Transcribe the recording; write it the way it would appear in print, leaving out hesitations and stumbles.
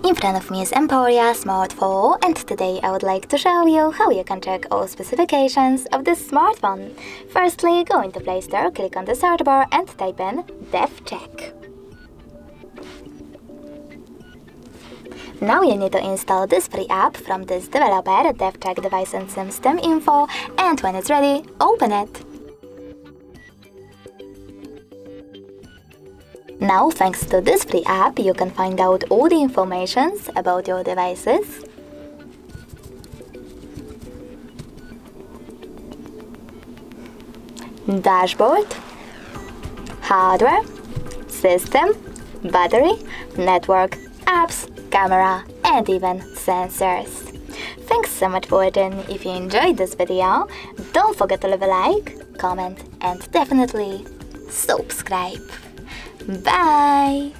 In front of me is EMPORIA Smart 4, and today I would like to show you how you can check all specifications of this smartphone. Firstly, go into Play Store, click on the search bar and type in DevCheck. Now you need to install this free app from this developer, DevCheck Device and System Info, and when it's ready, open it. Now, thanks to this free app, you can find out all the information about your devices, dashboard, hardware, system, battery, network, apps, camera, and even sensors. Thanks so much for watching. If you enjoyed this video, don't forget to leave a like, comment, and definitely subscribe. Bye!